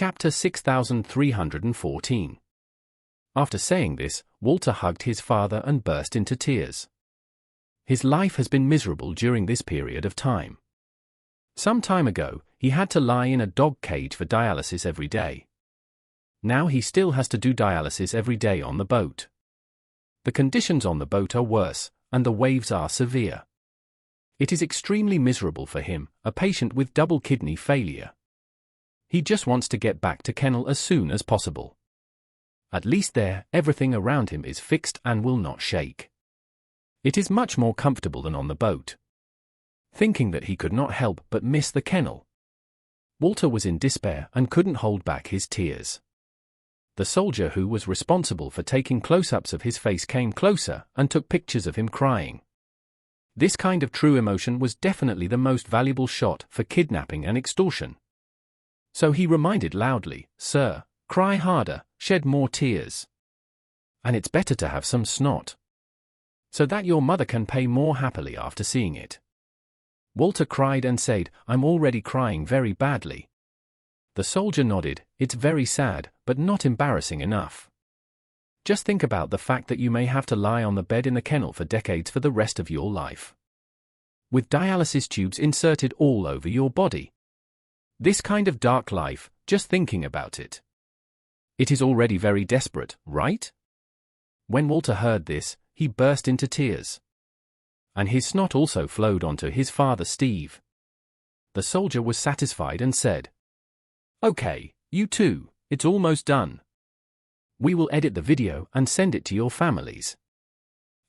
Chapter 6314. After saying this, Walter hugged his father and burst into tears. His life has been miserable during this period of time. Some time ago, he had to lie in a dog cage for dialysis every day. Now he still has to do dialysis every day on the boat. The conditions on the boat are worse, and the waves are severe. It is extremely miserable for him, a patient with double kidney failure. He just wants to get back to kennel as soon as possible. At least there, everything around him is fixed and will not shake. It is much more comfortable than on the boat. Thinking that he could not help but miss the kennel, Walter was in despair and couldn't hold back his tears. The soldier who was responsible for taking close-ups of his face came closer and took pictures of him crying. This kind of true emotion was definitely the most valuable shot for kidnapping and extortion. So he reminded loudly, "Sir, cry harder, shed more tears. And it's better to have some snot, so that your mother can pay more happily after seeing it." Walter cried and said, "I'm already crying very badly." The soldier nodded, "It's very sad, but not embarrassing enough. Just think about the fact that you may have to lie on the bed in the kennel for decades for the rest of your life, with dialysis tubes inserted all over your body. This kind of dark life, just thinking about it. It is already very desperate, right?" When Walter heard this, he burst into tears. And his snot also flowed onto his father Steve. The soldier was satisfied and said, "Okay, you two, it's almost done. We will edit the video and send it to your families.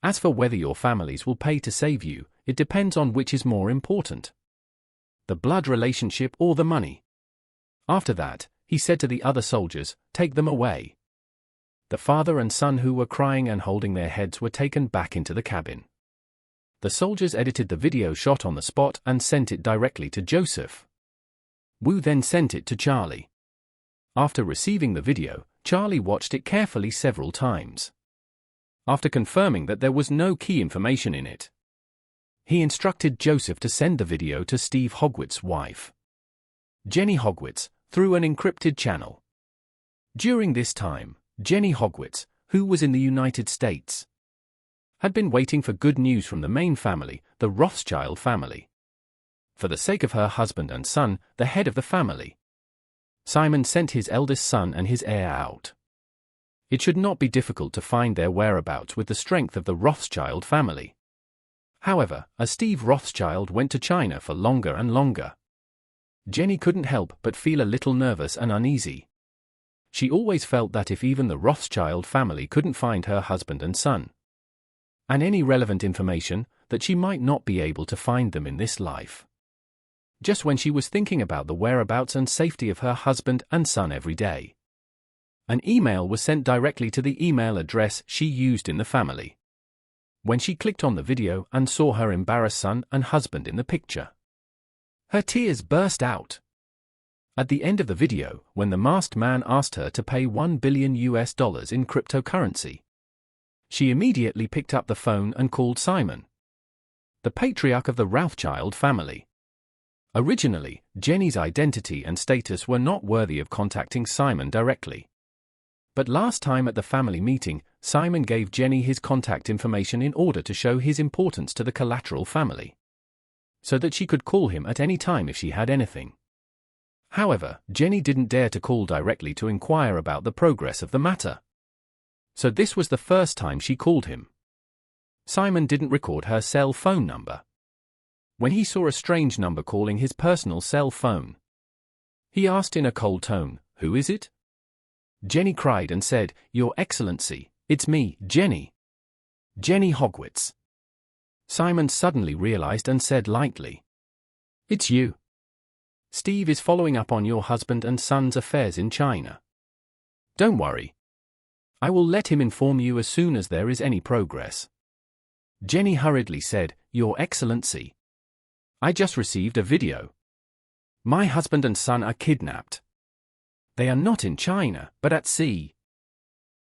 As for whether your families will pay to save you, it depends on which is more important, the blood relationship or the money." After that, he said to the other soldiers, "Take them away." The father and son who were crying and holding their heads were taken back into the cabin. The soldiers edited the video shot on the spot and sent it directly to Joseph. Wu then sent it to Charlie. After receiving the video, Charlie watched it carefully several times. After confirming that there was no key information in it, he instructed Joseph to send the video to Steve Hogwitz's wife, Jenny Hogwitz, through an encrypted channel. During this time, Jenny Hogwitz, who was in the United States, had been waiting for good news from the main family, the Rothschild family. For the sake of her husband and son, the head of the family, Simon sent his eldest son and his heir out. It should not be difficult to find their whereabouts with the strength of the Rothschild family. However, as Steve Rothschild went to China for longer and longer, Jenny couldn't help but feel a little nervous and uneasy. She always felt that if even the Rothschild family couldn't find her husband and son, and any relevant information, that she might not be able to find them in this life. Just when she was thinking about the whereabouts and safety of her husband and son every day, an email was sent directly to the email address she used in the family. When she clicked on the video and saw her embarrassed son and husband in the picture, her tears burst out. At the end of the video, when the masked man asked her to pay $1 billion in cryptocurrency, she immediately picked up the phone and called Simon, the patriarch of the Rothschild family. Originally, Jenny's identity and status were not worthy of contacting Simon directly. But last time at the family meeting, Simon gave Jenny his contact information in order to show his importance to the collateral family, so that she could call him at any time if she had anything. However, Jenny didn't dare to call directly to inquire about the progress of the matter. So this was the first time she called him. Simon didn't record her cell phone number. When he saw a strange number calling his personal cell phone, he asked in a cold tone, "Who is it?" Jenny cried and said, "Your Excellency, it's me, Jenny. Jenny Hogwitz." Simon suddenly realized and said lightly, "It's you. Steve is following up on your husband and son's affairs in China. Don't worry. I will let him inform you as soon as there is any progress." Jenny hurriedly said, "Your Excellency, I just received a video. My husband and son are kidnapped. They are not in China, but at sea.